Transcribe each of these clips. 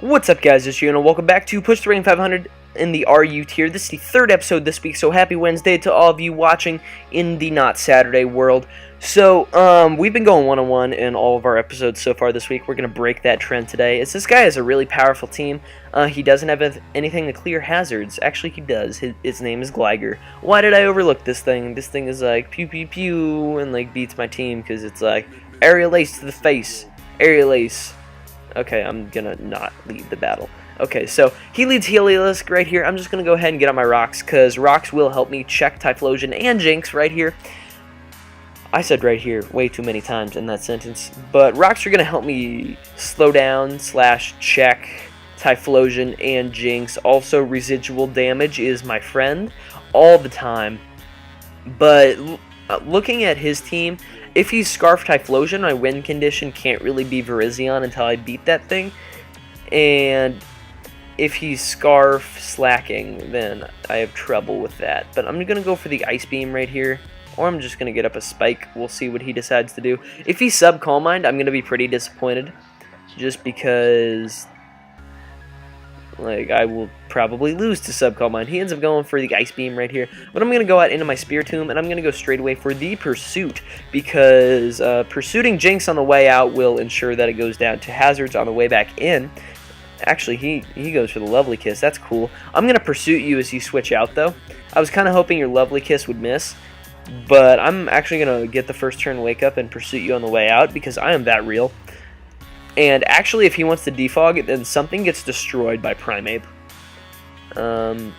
What's up, guys? It's Gio, and welcome back to Push the Rank 500 in the RU tier. This is the third episode this week, so happy Wednesday to all of you watching in the not Saturday world. So, we've been going one-on-one in all of our episodes so far this week. We're going to break that trend today. As this guy has a really powerful team. He doesn't have anything to clear hazards. Actually, he does. His name is Gliger. Why did I overlook this thing? This thing is like pew pew pew and like beats my team because it's like aerial ace to the face. Aerial ace. Okay, I'm gonna not lead the battle. Okay, so he leads Heliolisk right here. I'm just gonna go ahead and get on my rocks, because rocks will help me check Typhlosion and Jinx right here. I said right here way too many times in that sentence. But rocks are gonna help me slow down / check Typhlosion and Jinx. Also, residual damage is my friend all the time. But looking at his team, if he's Scarf Typhlosion, my win condition can't really be Virizion until I beat that thing. And if he's Scarf Slacking, then I have trouble with that. But I'm going to go for the Ice Beam right here. Or I'm just going to get up a Spike. We'll see what he decides to do. If he's Sub Calm Mind, I'm going to be pretty disappointed. Just because I will probably lose to Sub Calm Mind. He ends up going for the Ice Beam right here. But I'm going to go out into my Spiritomb, and I'm going to go straight away for the Pursuit, because pursuing Jinx on the way out will ensure that it goes down to hazards on the way back in. Actually, he goes for the Lovely Kiss. That's cool. I'm going to Pursuit you as you switch out, though. I was kind of hoping your Lovely Kiss would miss, but I'm actually going to get the first turn Wake Up and Pursuit you on the way out, because I am that real. And actually, if he wants to defog, then something gets destroyed by Primeape. Come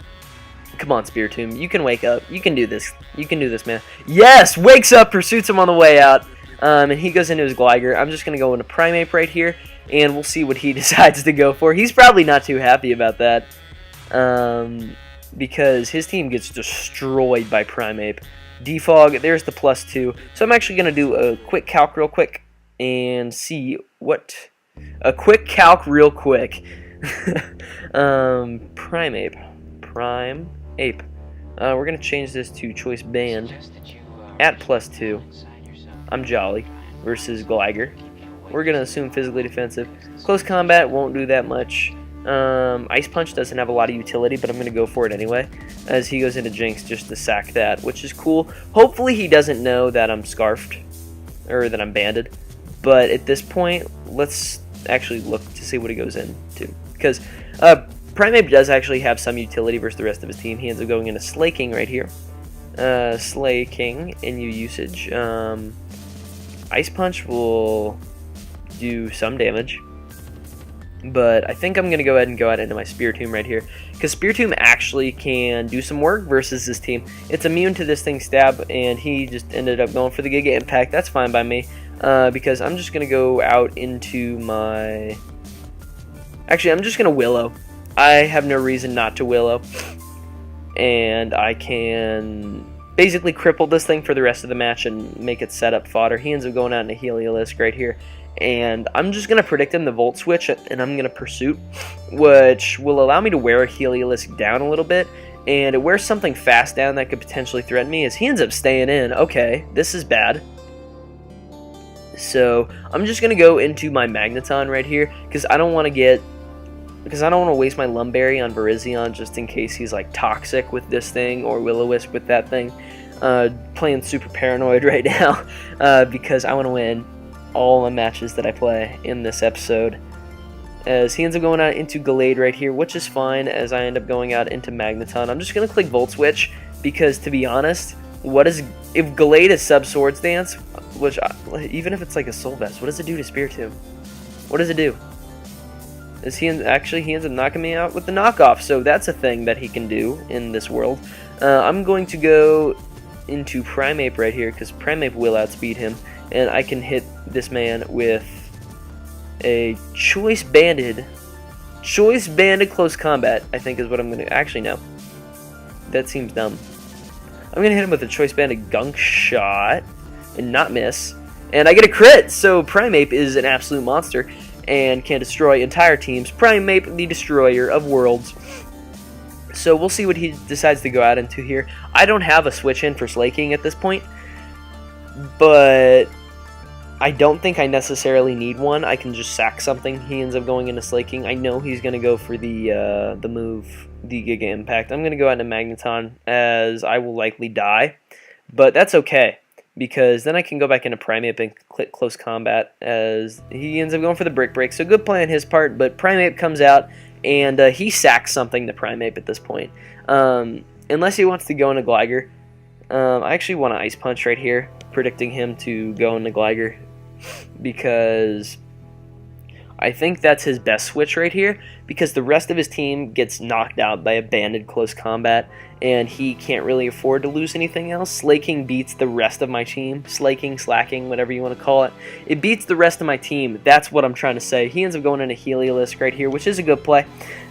on, Spiritomb. You can wake up. You can do this. You can do this, man. Yes! Wakes up, pursues him on the way out. And he goes into his Gliger. I'm just going to go into Primeape right here, and we'll see what he decides to go for. He's probably not too happy about that, because his team gets destroyed by Primeape. Defog, there's the +2. So I'm actually going to do a quick calc real quick and see what a quick calc real quick. Primeape. We're gonna change this to Choice Band at +2. I'm Jolly versus Gliger. We're gonna assume physically defensive. Close combat won't do that much. Ice Punch doesn't have a lot of utility, but I'm gonna go for it anyway, as he goes into Jinx just to sack that, which is cool. Hopefully he doesn't know that I'm scarfed, or that I'm banded. But at this point, let's actually look to see what he goes into. Because Primeape does actually have some utility versus the rest of his team. He ends up going into Slaking right here. Slaking in usage. Ice Punch will do some damage. But I think I'm going to go ahead and go out into my Spiritomb right here. Because Spiritomb actually can do some work versus this team. It's immune to this thing's stab, and he just ended up going for the Giga Impact. That's fine by me. Because I'm just going to go out into my... Actually, I'm just going to Willow. I have no reason not to Willow. And I can basically cripple this thing for the rest of the match and make it set up fodder. He ends up going out into Heliolisk right here. And I'm just going to predict him the Volt Switch, and I'm going to Pursuit, which will allow me to wear Heliolisk down a little bit. And it wears something fast down that could potentially threaten me, as he ends up staying in. Okay, this is bad. So I'm just going to go into my Magneton right here, because I don't want to waste my Lumberry on Virizion just in case he's like toxic with this thing, or Will-O-Wisp with that thing. Playing super paranoid right now, because I want to win all the matches that I play in this episode. As he ends up going out into Gallade right here, which is fine, as I end up going out into Magneton. I'm just going to click Volt Switch, because to be honest, if Gallade is sub Swords Dance, which even if it's like a Soul Vest, what does it do to Spiritomb? What does it do? He ends up knocking me out with the knockoff, so that's a thing that he can do in this world. I'm going to go into Primeape right here, because Primeape will outspeed him, and I can hit this man with a Choice Banded Close Combat, I think is what I'm going to... Actually, no. That seems dumb. I'm going to hit him with a Choice Banded Gunk Shot and not miss. And I get a crit, so Primeape is an absolute monster and can destroy entire teams. Primeape, the destroyer of worlds. So we'll see what he decides to go out into here. I don't have a switch in for Slaking at this point, but I don't think I necessarily need one. I can just sack something. He ends up going into Slaking. I know he's going to go for the move, the Giga Impact. I'm going to go out into Magneton, as I will likely die. But that's okay, because then I can go back into Primeape and click Close Combat, as he ends up going for the Brick Break. So good play on his part, but Primeape comes out, and he sacks something to Primeape at this point. Unless he wants to go into Gligar. I actually want to Ice Punch right here, predicting him to go into Gligar, because I think that's his best switch right here, because the rest of his team gets knocked out by a banded Close Combat, and he can't really afford to lose anything else. Slaking beats the rest of my team. Slaking, slacking, whatever you want to call it. It beats the rest of my team. That's what I'm trying to say. He ends up going into Heliolisk right here, which is a good play.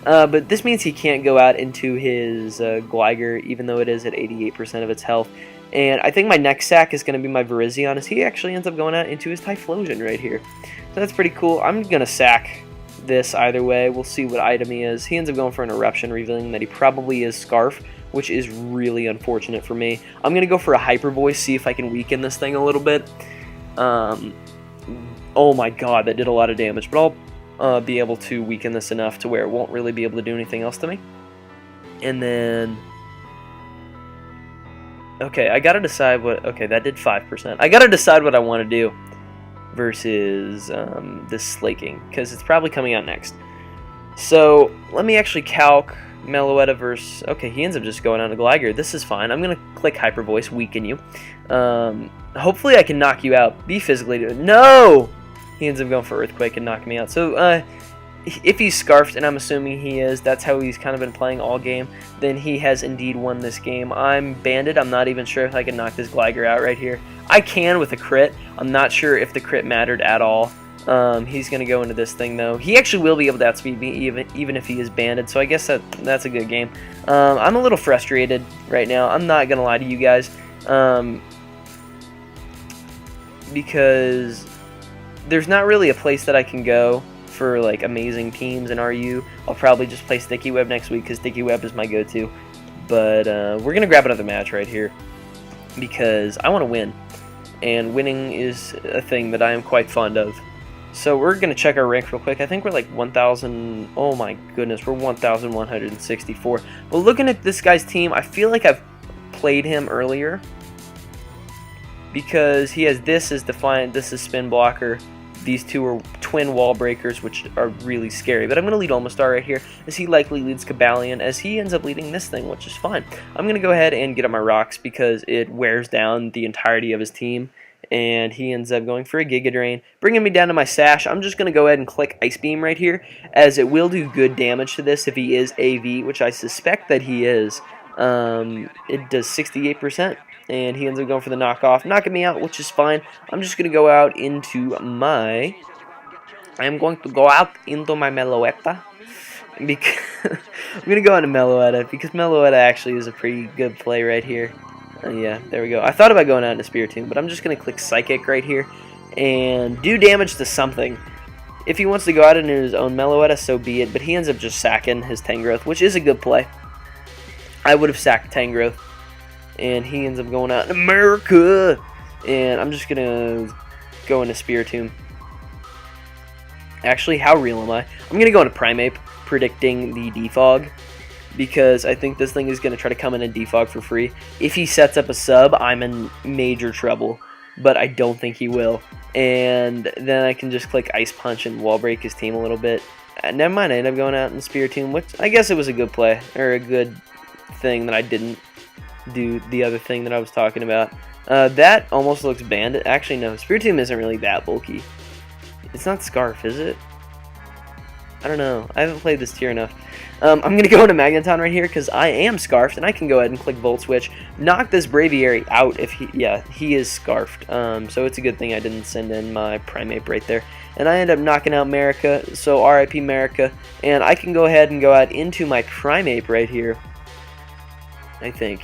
But this means he can't go out into his Gligar, even though it is at 88% of its health. And I think my next sack is going to be my Virizion, as he actually ends up going out into his Typhlosion right here. So that's pretty cool. I'm going to sack this either way. We'll see what item he is. He ends up going for an Eruption, revealing that he probably is Scarf, which is really unfortunate for me. I'm going to go for a Hyper Voice, see if I can weaken this thing a little bit. Oh my god, that did a lot of damage, but I'll be able to weaken this enough to where it won't really be able to do anything else to me. And then... okay, I gotta decide what... okay, that did 5%. I gotta decide what I want to do versus this Slaking, because it's probably coming out next. So, let me actually calc Meloetta versus... okay, he ends up just going on to Gligar. This is fine. I'm gonna click Hyper Voice, weaken you. Hopefully I can knock you out. Be physically... no! He ends up going for Earthquake and knocking me out. So, if he's Scarfed, and I'm assuming he is, that's how he's kind of been playing all game, then he has indeed won this game. I'm banded. I'm not even sure if I can knock this Gligar out right here. I can with a crit. I'm not sure if the crit mattered at all. He's going to go into this thing, though. He actually will be able to outspeed me, even if he is banded, so I guess that's a good game. I'm a little frustrated right now. I'm not going to lie to you guys, because there's not really a place that I can go for like amazing teams in RU. I'll probably just play Sticky Web next week, because Sticky Web is my go-to. But we're going to grab another match right here, because I want to win. And winning is a thing that I am quite fond of. So we're going to check our rank real quick. I think we're like 1,000... oh my goodness, we're 1,164. But looking at this guy's team, I feel like I've played him earlier, because he has this as Defiant, this is Spin Blocker. These two are twin Wall Breakers, which are really scary. But I'm going to lead Omastar right here, as he likely leads Cobalion, as he ends up leading this thing, which is fine. I'm going to go ahead and get up my rocks, because it wears down the entirety of his team. And he ends up going for a Giga Drain, bringing me down to my Sash. I'm just going to go ahead and click Ice Beam right here, as it will do good damage to this if he is AV, which I suspect that he is. It does 68%. And he ends up going for the knockoff, knocking me out, which is fine. I'm just going to go out into my... I'm going to go out into my Meloetta. Because I'm going to go into Meloetta, because Meloetta actually is a pretty good play right here. Yeah, there we go. I thought about going out into Spiritomb, but I'm just going to click Psychic right here and do damage to something. If he wants to go out into his own Meloetta, so be it, but he ends up just sacking his Tangrowth, which is a good play. I would have sacked Tangrowth. And he ends up going out in America. And I'm just going to go into Spiritomb. Actually, how real am I? I'm going to go into Primeape, predicting the Defog, because I think this thing is going to try to come in and Defog for free. If he sets up a sub, I'm in major trouble. But I don't think he will. And then I can just click Ice Punch and Wall Break his team a little bit. Never mind, I end up going out in Spiritomb, which I guess it was a good play. Or a good thing that I didn't do the other thing that I was talking about. That almost looks banded. Actually, no. Spiritomb isn't really that bulky. It's not Scarf, is it? I don't know. I haven't played this tier enough. I'm going to go into Magneton right here, because I am Scarfed, and I can go ahead and click Volt Switch. Knock this Braviary out if he... yeah, he is Scarfed. So it's a good thing I didn't send in my Primeape right there. And I end up knocking out Marika, so RIP Marika. And I can go ahead and go out into my Primeape right here. I think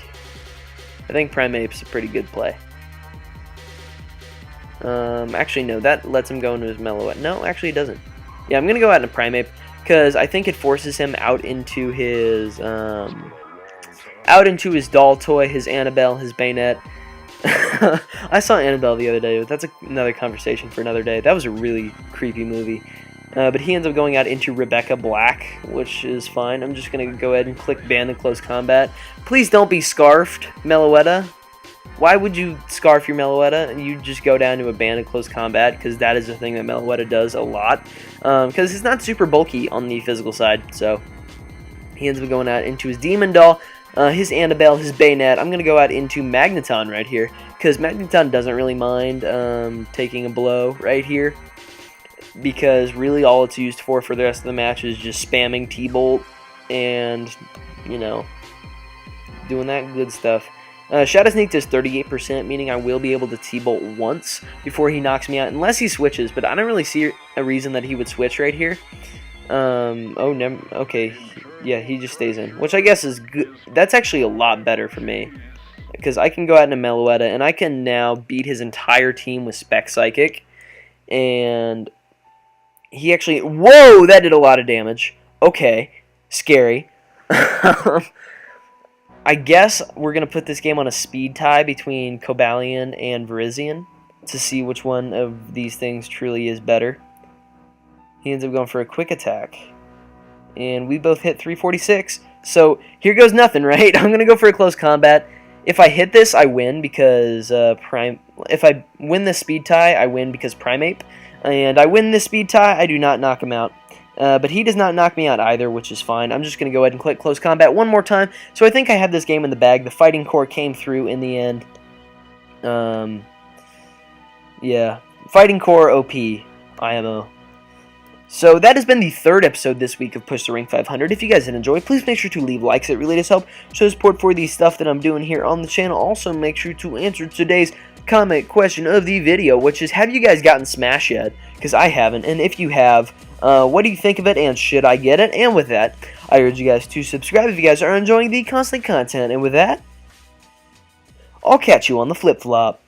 Primeape's a pretty good play. Actually, no, that lets him go into his Meloetta. No, actually it doesn't. Yeah, I'm going to go out into Primeape, because I think it forces him out into his Doll Toy, his Annabelle, his Bayonet, I saw Annabelle the other day, but that's another conversation for another day. That was a really creepy movie. But he ends up going out into Rebecca Black, which is fine. I'm just going to go ahead and click ban in close combat. Please don't be scarfed, Meloetta. Why would you scarf your Meloetta and you just go down to a ban in close combat? Because that is a thing that Meloetta does a lot. Because it's not super bulky on the physical side. So he ends up going out into his Demon Doll, his Annabelle, his Bayonet. I'm going to go out into Magneton right here. Because Magneton doesn't really mind taking a blow right here. Because really all it's used for the rest of the match is just spamming T-Bolt and, you know, doing that good stuff. Shadow Sneak does 38%, meaning I will be able to T-Bolt once before he knocks me out, unless he switches, but I don't really see a reason that he would switch right here. Okay, yeah, he just stays in, which I guess is good. That's actually a lot better for me, because I can go out into Meloetta, and I can now beat his entire team with Spec Psychic, and he actually... Whoa, that did a lot of damage. Okay, scary. I guess we're going to put this game on a speed tie between Cobalion and Virizion to see which one of these things truly is better. He ends up going for a quick attack. And we both hit 346. So here goes nothing, right? I'm going to go for a close combat. If I hit this, I win because if I win this speed tie, I win because Primeape. And I win this speed tie, I do not knock him out. But he does not knock me out either, which is fine. I'm just going to go ahead and click close combat one more time. So I think I have this game in the bag. The Fighting Core came through in the end. Yeah. Fighting Core OP, IMO. So that has been the third episode this week of Push the Rank 500. If you guys did enjoy, please make sure to leave likes. It really does help show support for the stuff that I'm doing here on the channel. Also, make sure to answer today's comment question of the video, which is, have you guys gotten Smash yet? Because I haven't, and if you have, what do you think of it, and should I get it? And with that, I urge you guys to subscribe if you guys are enjoying the constant content, and with that, I'll catch you on the flip-flop.